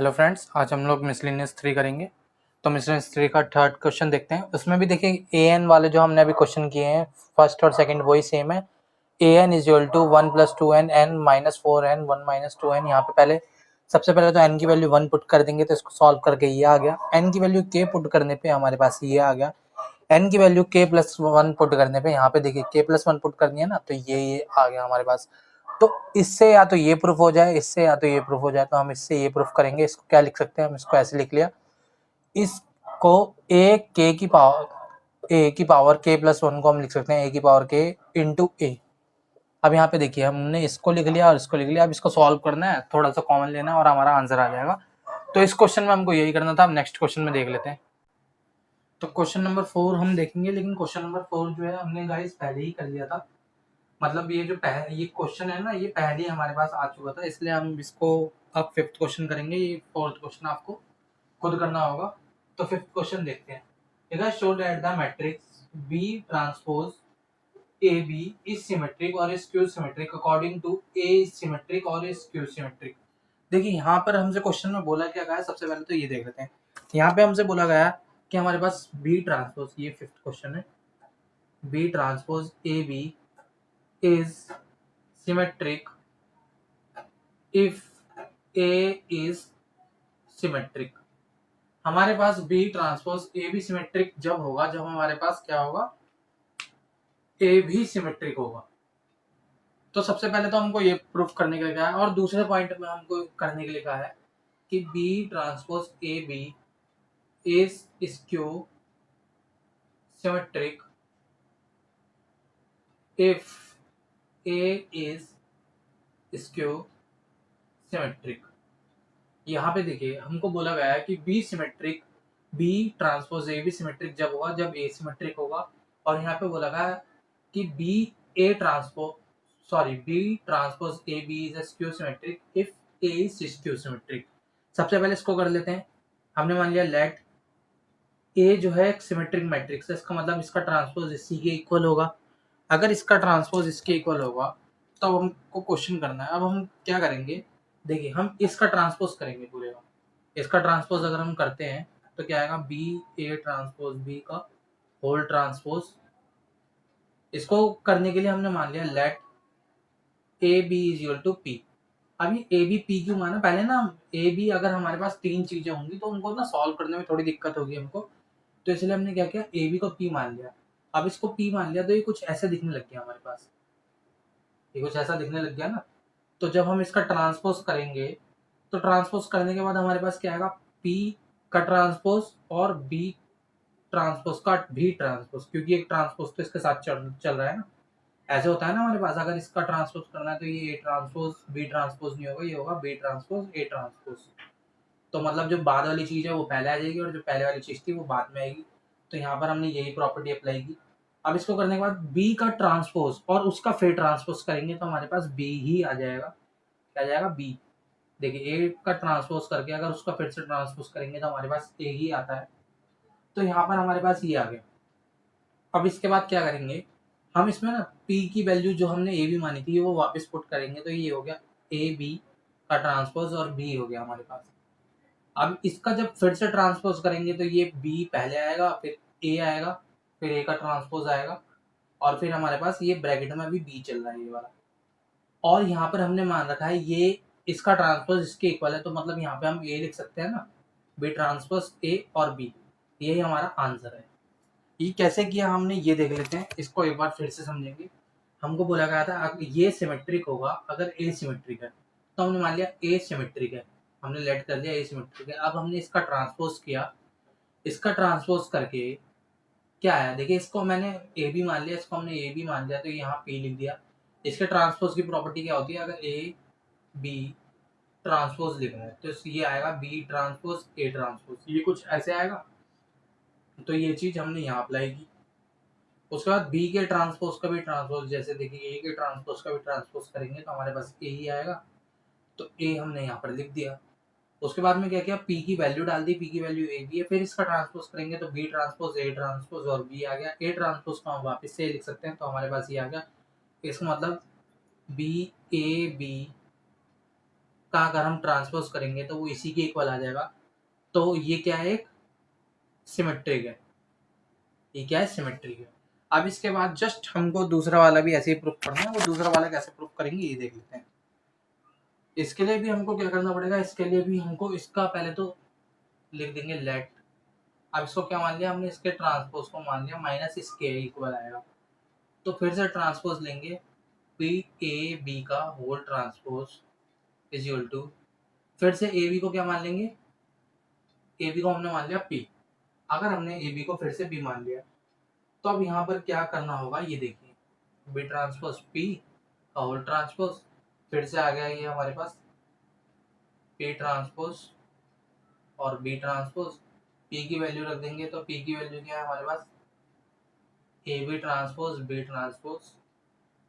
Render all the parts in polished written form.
Hello friends, आज हम लोग मिसलेनियस 3 करेंगे। तो मिसलेनियस 3 का थर्ड क्वेश्चन देखते हैं। उसमें भी देखिए ए एन वाले जो हमने अभी क्वेश्चन किए हैं फर्स्ट और सेकंड वही सेम है। A n is equal to 1 plus 2n n minus 4n 1 minus 2n। यहाँ पे पहले सबसे पहले तो n की वैल्यू 1 पुट कर देंगे तो इसको सॉल्व करके ये आ गया। n की वैल्यू k पुट करने पे हमारे पास ये आ गया। n की वैल्यू k प्लस 1 पुट करने पे यहाँ पे देखिए k प्लस 1 पुट करनी है ना, तो ये आ गया हमारे पास। तो इससे या तो ये प्रूफ हो जाए, इससे या तो ये प्रूफ हो जाए, तो हम इससे ये प्रूफ करेंगे। इसको क्या लिख सकते हैं, हम इसको ऐसे लिख लिया, इसको ए की पावर k प्लस 1 को हम लिख सकते हैं a की पावर k इंटू ए। अब यहाँ पे देखिए हमने इसको लिख लिया और इसको लिख लिया। अब इसको सॉल्व करना है, थोड़ा सा कॉमन लेना है और हमारा आंसर आ जाएगा। तो इस क्वेश्चन में हमको यही करना था। अब नेक्स्ट क्वेश्चन में देख लेते हैं। तो क्वेश्चन नंबर 4 हम देखेंगे, लेकिन क्वेश्चन नंबर 4 जो है हमने गाइस पहले ही कर लिया था। मतलब ये जो ये क्वेश्चन है ना, ये पहले ही हमारे पास आ चुका था, इसलिए हम इसको अब फिफ्थ क्वेश्चन करेंगे। ये फोर्थ क्वेश्चन आपको खुद करना होगा। तो फिफ्थ क्वेश्चन देखते हैं। It is show that the matrix B transpose A B is symmetric और is skew symmetric according to A is symmetric और इज क्यू सिमेट्रिक। देखिए यहाँ पर हमसे क्वेश्चन में बोला क्या गया है, सबसे पहले तो ये देख लेते हैं। यहाँ पे हमसे बोला गया कि हमारे पास बी ट्रांसपोज, ये फिफ्थ क्वेश्चन है, B transpose A B is symmetric if A is symmetric। हमारे पास B ट्रांसपोज A भी सिमेट्रिक जब होगा जब हमारे पास क्या होगा, A भी सिमेट्रिक होगा। तो सबसे पहले तो हमको ये प्रूफ करने के लिए कहा है, और दूसरे पॉइंट में हमको करने के लिए कहा है कि B transpose A B is skew symmetric if A is skew symmetric। यहाँ पे देखिए हमको बोला गया है कि B symmetric, B transpose A B symmetric जब होगा जब ए सिमेट्रिक होगा। और यहाँ पे बोला गया है कि B A transpose B transpose A B is skew symmetric if A is skew symmetric. सबसे पहले इसको कर लेते हैं। हमने मान लिया लेट ए जो है एक सिमेट्रिक मैट्रिक्स है, इसका मतलब इसका ट्रांसपोज इसी के इक्वल होगा। अगर इसका ट्रांसपोज इसके इक्वल होगा तो हमको क्वेश्चन करना है। अब हम क्या करेंगे, देखिए हम इसका ट्रांसपोज करेंगे पूरे का। इसका ट्रांसपोज अगर हम करते हैं तो क्या आएगा, बी ए ट्रांसपोज बी का होल ट्रांसपोज। इसको करने के लिए हमने मान लिया let A B is equal to P. अब ये ए बी पी क्यों माना, पहले ना ए बी अगर हमारे पास तीन चीजें होंगी तो उनको ना सॉल्व करने में थोड़ी दिक्कत होगी हमको, तो इसलिए हमने क्या किया, ए बी को पी मान लिया। अब इसको पी मान लिया तो ये कुछ ऐसे दिखने लग गया हमारे पास, ये कुछ ऐसा दिखने लग गया ना। तो जब हम इसका ट्रांसपोज करेंगे तो ट्रांसपोज करने के बाद हमारे पास क्या आएगा, पी का ट्रांसपोज और बी ट्रांसपोज का भी ट्रांसपोज, क्योंकि एक ट्रांसपोज तो इसके साथ चल रहा है ना। ऐसे होता है ना हमारे पास, अगर इसका ट्रांसपोज करना है तो ये ए ट्रांसपोज बी ट्रांसपोज नहीं होगा, ये होगा बी ट्रांसपोज ए ट्रांसपोज। तो मतलब जो बाद वाली चीज है वो पहले आ जाएगी और जो पहले वाली चीज थी वो बाद में आएगी। तो यहाँ पर हमने यही प्रॉपर्टी अप्लाई की। अब इसको करने के बाद बी का ट्रांसपोज और उसका फिर ट्रांसपोज करेंगे तो हमारे पास बी ही आ जाएगा। क्या आ जाएगा, बी। देखिए ए का ट्रांसपोज करके अगर उसका फिर से ट्रांसपोज करेंगे तो हमारे पास ए ही आता है। तो यहाँ पर हमारे पास ये आ गया। अब इसके बाद क्या करेंगे, हम इसमें ना p की वैल्यू जो हमने ए बी मानी थी वो वापस पुट करेंगे, तो ये हो गया ए बी का ट्रांसपोज और बी हो गया हमारे पास। अब इसका जब फिर से ट्रांसपोज करेंगे तो ये बी पहले आएगा, फिर ए आएगा, फिर ए का ट्रांसपोज आएगा, और फिर हमारे पास ये ब्रैकेट में अभी बी चल रहा है ये वाला। और यहाँ पर हमने मान रखा है ये इसका ट्रांसपोज इसके इक्वल है, तो मतलब यहाँ पे हम ए लिख सकते हैं ना, बी ट्रांसपोज ए और बी, यही हमारा आंसर है। ये कैसे किया हमने ये देख लेते हैं, इसको एक बार फिर से समझेंगे। हमको बोला गया था ये सिमेट्रिक होगा अगर ए सिमेट्रिक है, तो हमने मान लिया ए सिमेट्रिक है, हमने लेट कर दिया ए सिमेट्रिक है। अब हमने इसका ट्रांसपोज किया, इसका ट्रांसपोज करके क्या आया, देखिए इसको मैंने ए बी मान लिया, इसको हमने ए बी मान लिया, तो यहाँ पी लिख दिया। इसके ट्रांसपोज की प्रॉपर्टी क्या होती है, अगर ए बी ट्रांसपोज लिखना है तो ये आएगा बी ट्रांसपोज ए ट्रांसपोज, ये कुछ ऐसे आएगा। तो ये चीज हमने यहाँ अप्लाई की। उसके बाद बी के ट्रांसपोज का भी ट्रांसपोज, जैसे देखिए ए के ट्रांसपोज का भी ट्रांसपोज करेंगे तो हमारे पास ए ही आएगा, तो ए हमने यहाँ पर लिख दिया। उसके बाद में क्या किया, पी की वैल्यू डाल दी, पी की वैल्यू ए बी है, फिर इसका ट्रांसपोज करेंगे तो बी ट्रांसपोज ए ट्रांसपोज और बी आ गया। ए ट्रांसपोज को हम वापस से लिख सकते हैं, तो हमारे पास ये आ गया। इसका मतलब बी ए बी का अगर हम ट्रांसपोज करेंगे तो वो इसी के इक्वल आ जाएगा। तो ये क्या है, एक सिमेट्रिक है। ये क्या है, सिमेट्रिक है। अब इसके बाद जस्ट हमको दूसरा वाला भी ऐसे ही प्रूफ करना है। वो दूसरा वाला कैसे प्रूफ करेंगे ये देख लेते हैं। इसके लिए भी हमको क्या करना पड़ेगा, इसके लिए भी हमको इसका पहले तो लिख देंगे लेट। अब इसको क्या मान लिया हमने, इसके ट्रांसपोज को मान लिया माइनस इसके इक्वल आएगा। तो फिर से ट्रांसपोज लेंगे, पी ए बी का whole transpose is equal to, फिर से ए बी को क्या मान लेंगे, ए बी को हमने मान लिया पी। अगर हमने ए बी को फिर से बी मान लिया तो अब यहाँ पर क्या करना होगा ये देखिए, बी ट्रांसपोज पी का होल ट्रांसपोज, फिर से आ गया ये हमारे पास पी ट्रांसपोज और बी ट्रांसपोज। पी की वैल्यू रख देंगे तो पी की वैल्यू क्या है हमारे पास, A B transpose B transpose.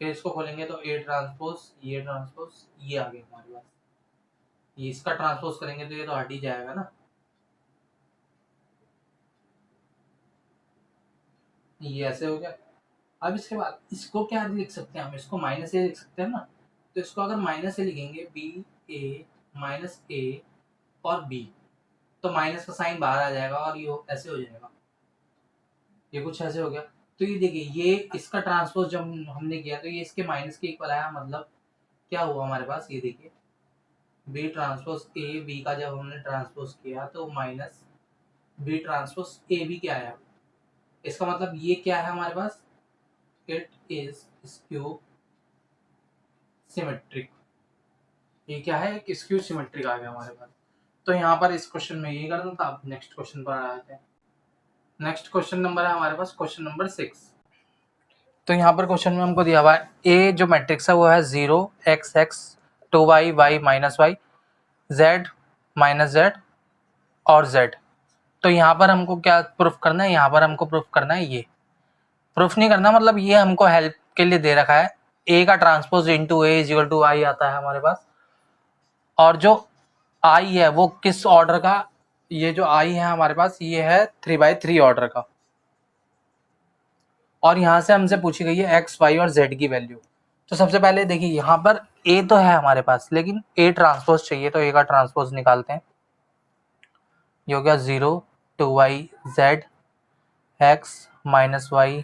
फिर इसको खोलेंगे तो ए ट्रांसपोज ये ट्रांसपोज, ये आ गया हमारे पास। ये इसका ट्रांसपोज करेंगे तो ये तो हट ही जाएगा ना, ये ऐसे हो गया। अब इसके बाद इसको क्या लिख सकते हैं हम, इसको माइनस ए लिख सकते हैं ना। तो इसको अगर माइनस ए लिखेंगे, बी ए माइनस ए और बी, तो माइनस का साइन बाहर आ जाएगा और ये ऐसे हो जाएगा, ये कुछ ऐसे हो गया। तो ये देखिए, ये इसका ट्रांसपोज जब हमने किया तो ये इसके माइनस के इक्वल आया, मतलब क्या हुआ हमारे पास, ये देखिए बी ट्रांसपोज ए बी का जब हमने ट्रांसपोज किया तो minus B transpose A B क्या आया। इसका मतलब ये क्या है हमारे पास, इट इज स्क्यू सिमेट्रिक। ये क्या है, एक स्क्यू सिमेट्रिक आ गया हमारे पास। तो यहाँ पर इस क्वेश्चन में ये करना था। अब नेक्स्ट क्वेश्चन पर आ जाते हैं। नेक्स्ट क्वेश्चन नंबर है हमारे पास क्वेश्चन नंबर 6। तो यहाँ पर क्वेश्चन में हमको दिया हुआ है ए जो मैट्रिक्स है वो है 0 x x 2 y y minus Y z minus Z और z। तो यहाँ पर हमको क्या प्रूफ करना है, यहाँ पर हमको प्रूफ करना है, ये प्रूफ नहीं करना, मतलब ये हमको हेल्प के लिए दे रखा है। ए का transpose into A is equal to I आता है हमारे पास, और जो आई है वो किस ऑर्डर का, ये जो आई है हमारे पास ये है 3/3 ऑर्डर का। और यहाँ से हमसे पूछी गई है एक्स वाई और जेड की वैल्यू। तो सबसे पहले देखिए यहाँ पर ए तो है हमारे पास, लेकिन ए ट्रांसपोज चाहिए, तो ए का ट्रांसपोज निकालते हैं। ये हो गया 0 2y z x minus Y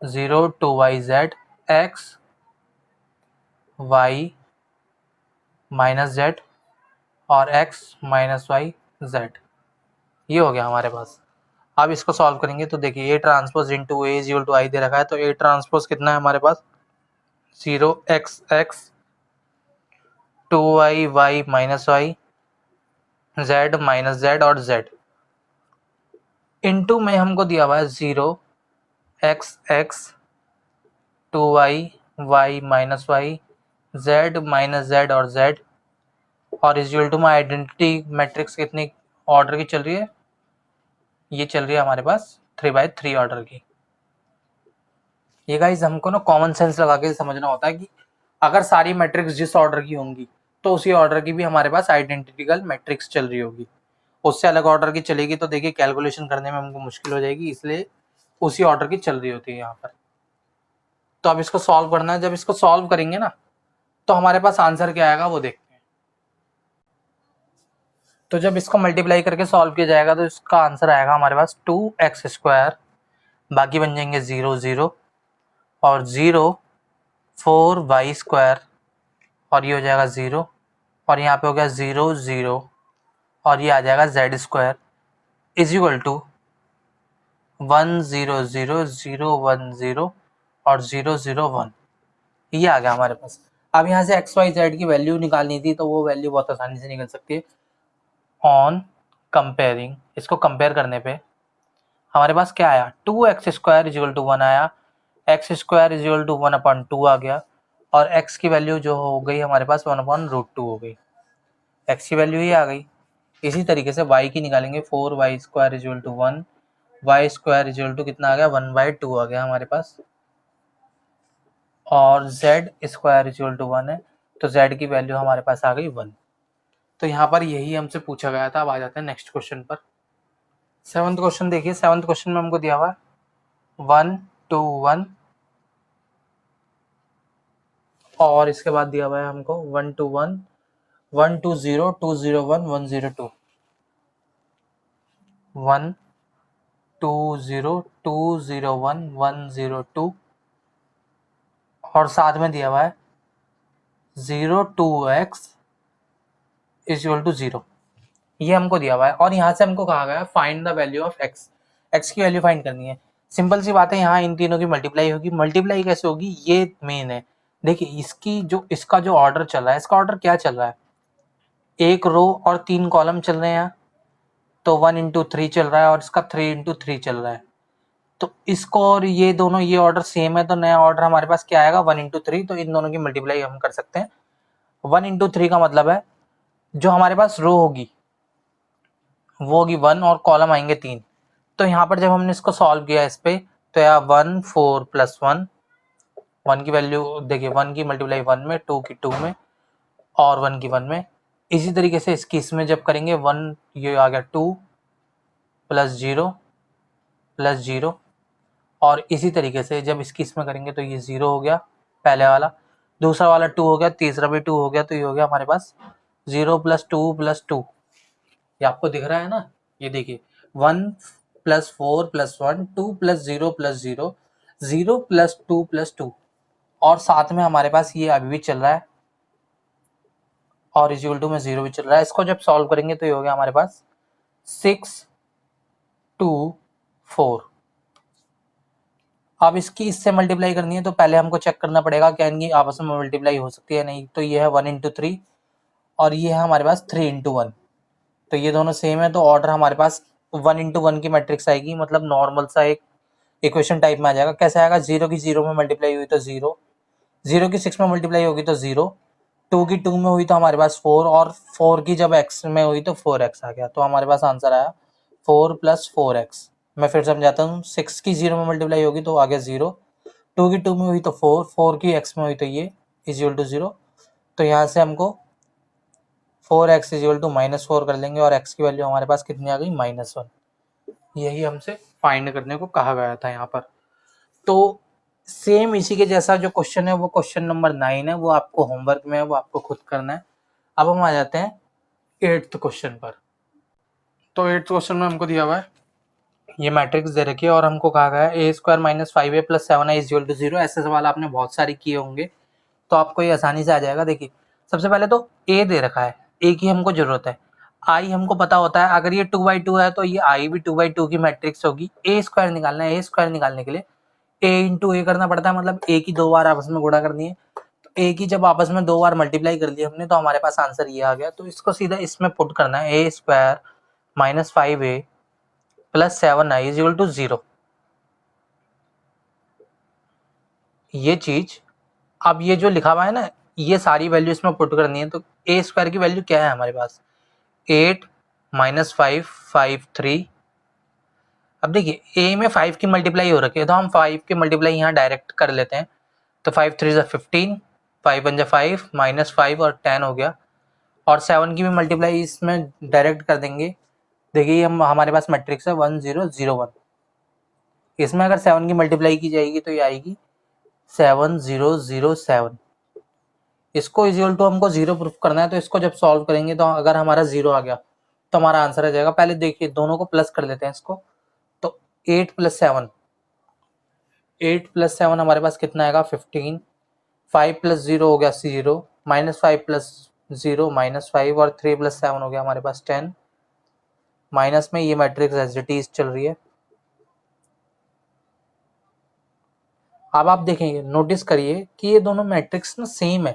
0 2y z x y minus Z और x माइनस वाई जेड, ये हो गया हमारे पास। अब इसको सॉल्व करेंगे तो देखिए A transpose into A is equal to I दे रखा है, तो ए ट्रांसपोज कितना है हमारे पास 0 x x 2y y minus Y z minus Z और z इंटू में हमको दिया हुआ है 0 x x 2y y minus Y z minus Z और z, और इज इक्वल टू में आइडेंटिटी मैट्रिक्स कितनी ऑर्डर की चल रही है, ये चल रही है हमारे पास 3/3 ऑर्डर की। ये गाइस हमको ना कॉमन सेंस लगा के समझना होता है कि अगर सारी मैट्रिक्स जिस ऑर्डर की होंगी तो उसी ऑर्डर की भी हमारे पास आइडेंटिकल मैट्रिक्स चल रही होगी। उससे अलग ऑर्डर की चलेगी तो देखिए कैलकुलेशन करने में हमको मुश्किल हो जाएगी, इसलिए उसी ऑर्डर की चल रही होती है यहाँ पर। तो अब इसको सॉल्व करना है। जब इसको सॉल्व करेंगे ना तो हमारे पास आंसर क्या आएगा वो देखते हैं। तो जब इसको मल्टीप्लाई करके सॉल्व किया जाएगा तो इसका आंसर आएगा हमारे पास 2x², बाकी बन जाएंगे 0 0 और 0 4y² और ये हो जाएगा 0 और यहाँ पे हो गया 0 0 और ये आ जाएगा z² इज इक्वल टू 1 0 0 0 1 0 और 0 0 1, ये आ गया हमारे पास। अब यहाँ से एक्स वाई जेड की वैल्यू निकालनी थी तो वो वैल्यू बहुत आसानी से निकल सकती है ऑन कंपेयरिंग। इसको कंपेयर करने पे हमारे पास क्या आया, 2x² इज इक्वल टू 1 आया, x² इज इक्वल टू 1/2 आ गया, और x की वैल्यू जो हो गई हमारे पास 1/√2 हो गई, x की वैल्यू ही आ गई। इसी तरीके से y की निकालेंगे, 4y² is equal to 1, y² is equal to कितना आ गया 1/2 आ गया हमारे पास, और z² इज इक्वल टू 1 है तो z की वैल्यू हमारे पास आ गई 1। तो यहाँ पर यही हमसे पूछा गया था। अब आ जाते हैं नेक्स्ट क्वेश्चन पर। 7th क्वेश्चन देखिए। 7th क्वेश्चन में हमको दिया हुआ 1 2 1 और इसके बाद दिया हुआ है हमको 1 2 1 1 2 0 2 0 1 1 0 2 1 2 0 2 0 1 1 0 2 और साथ में दिया हुआ है 0 2 x इज इक्वल टू 0। ये हमको दिया हुआ है और यहाँ से हमको कहा गया find the value of x, x की वैल्यू फाइंड करनी है। सिंपल सी बात है, यहाँ इन तीनों की मल्टीप्लाई होगी। मल्टीप्लाई कैसे होगी, ये मेन है। देखिए इसका जो ऑर्डर चल रहा है, इसका ऑर्डर क्या चल रहा है, एक रो और 3 कॉलम चल रहे हैं, तो 1 इंटू 3 चल रहा है और इसका 3 इंटू 3 चल रहा है। तो इसको और ये दोनों ये ऑर्डर सेम है, तो नया ऑर्डर हमारे पास क्या आएगा 1 इंटू 3। तो इन दोनों की मल्टीप्लाई हम कर सकते हैं। 1 इंटू 3 का मतलब है जो हमारे पास रो होगी वो होगी 1 और कॉलम आएंगे 3। तो यहाँ पर जब हमने इसको सॉल्व किया इस पे, तो यहाँ 1 4 प्लस 1, 1 की वैल्यू देखिए 1 की मल्टीप्लाई 1 में, 2 की 2 में और 1 की 1 में। इसी तरीके से इसकी इसमें जब करेंगे 1, ये आ गया 2 प्लस 0 प्लस 0 और इसी तरीके से जब इसकी इसमें करेंगे तो ये 0 हो गया पहले वाला, दूसरा वाला 2 हो गया, तीसरा भी 2 हो गया। तो ये हो गया हमारे पास 0 प्लस 2 प्लस 2। ये आपको दिख रहा है ना, ये देखिए 1 plus 4 plus 1 2 plus 0 plus 0 0 plus 2 plus 2 और साथ में हमारे पास ये अभी भी चल रहा है और इक्वल टू में 0 भी चल रहा है। इसको जब सॉल्व करेंगे तो ये हो गया हमारे पास 6 2 4। अब इसकी इससे मल्टीप्लाई करनी है तो पहले हमको चेक करना पड़ेगा क्या इनकी आपस में मल्टीप्लाई हो सकती है नहीं। तो ये है 1 इंटू 3 और ये है हमारे पास 3 इंटू 1। तो ये दोनों सेम है, तो ऑर्डर हमारे पास 1 इंटू 1 की मैट्रिक्स आएगी, मतलब नॉर्मल सा एक इक्वेशन टाइप में आ जाएगा। कैसे आएगा, 0 की 0 में मल्टीप्लाई हुई तो 0, 0 की 6 में मल्टीप्लाई होगी तो 0, 2 की 2 में हुई तो हमारे पास 4 और 4 की जब x में हुई तो 4x आ गया। तो हमारे पास आंसर आया 4 प्लस 4x। मैं फिर समझाता हूँ, 6 की 0 में मल्टीप्लाई होगी तो आ गया 0, 2 की 2 में हुई तो 4, 4 की x में हुई तो ये इक्वल टू 0। तो यहाँ से हमको 4x इक्वल टू -4 कर लेंगे और x की वैल्यू हमारे पास कितनी आ गई -1। यही हमसे फाइंड करने को कहा गया था यहाँ पर। तो सेम इसी के जैसा जो क्वेश्चन है वो क्वेश्चन नंबर 9 है, वो आपको होमवर्क में है, वो आपको खुद करना है। अब हम आ जाते हैं 8th क्वेश्चन पर। तो 8th क्वेश्चन में हमको दिया हुआ है ये मैट्रिक्स दे रखी है और हमको कहा गया है a² - 5a + 7i = 0। ऐसे सवाल आपने बहुत सारे किए होंगे तो आपको ये आसानी से आ जाएगा। देखिए सबसे पहले तो a दे रखा है, a की हमको जरूरत है, i हमको पता होता है, अगर ये 2/2 है तो ये i भी 2/2 की मैट्रिक्स होगी। a² निकालना है, a² निकालने के लिए a इंटू a करना पड़ता है, मतलब a की 2 बार आपस में गुणा करनी है। तो a की जब आपस में 2 बार मल्टीप्लाई कर ली हमने तो हमारे पास आंसर ये आ गया। तो इसको सीधा इसमें पुट करना है, a² - 5a + 7i = 0। ये चीज अब ये जो लिखा हुआ है ना, ये सारी वैल्यू इसमें पुट करनी है। तो a² की वैल्यू क्या है हमारे पास, 8 - 5 5 3। अब देखिए a में 5 की मल्टीप्लाई हो रखी है तो हम 5 की मल्टीप्लाई यहाँ डायरेक्ट कर लेते हैं। तो 5 3 = 15, 5 1 = 5 -5 और 10 हो गया। और 7 की भी मल्टीप्लाई इसमें डायरेक्ट कर देंगे। देखिए हम हमारे पास मैट्रिक्स है 1 0 0 1, इसमें अगर 7 की मल्टीप्लाई की जाएगी तो ये आएगी 7 0 0 7। इसको इक्वल टू हमको 0 प्रूफ करना है, तो इसको जब सॉल्व करेंगे तो अगर हमारा 0 आ गया तो हमारा आंसर आ जाएगा। पहले देखिए दोनों को प्लस कर लेते हैं इसको, तो 8 + 7, 8 + 7 हमारे पास कितना आएगा 15, 5 + 0 हो गया 0, -5 + 0 -5 और 3 + 7 हो गया हमारे पास 10। माइनस में ये मैट्रिक्स एज इट इज चल रही है। अब आप देखेंगे, नोटिस करिए कि ये दोनों मैट्रिक्स ना सेम है,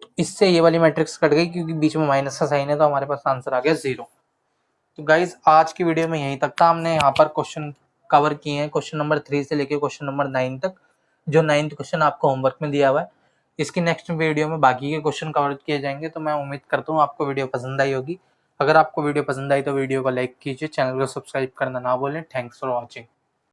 तो इससे ये वाली मैट्रिक्स कट गई क्योंकि बीच में माइनस का साइन है, तो हमारे पास आंसर आ गया 0। तो गाइज आज की वीडियो में यहीं तक था। हमने यहाँ पर क्वेश्चन कवर किए हैं क्वेश्चन नंबर 3 से लेकर क्वेश्चन नंबर 9 तक, जो 9th क्वेश्चन आपको होमवर्क में दिया हुआ है। इसकी नेक्स्ट वीडियो में बाकी के क्वेश्चन कवर किए जाएंगे। तो मैं उम्मीद करता हूँ आपको वीडियो पसंद आई होगी। अगर आपको वीडियो पसंद आई तो वीडियो को लाइक कीजिए, चैनल को सब्सक्राइब करना ना भूलें। Thanks for watching.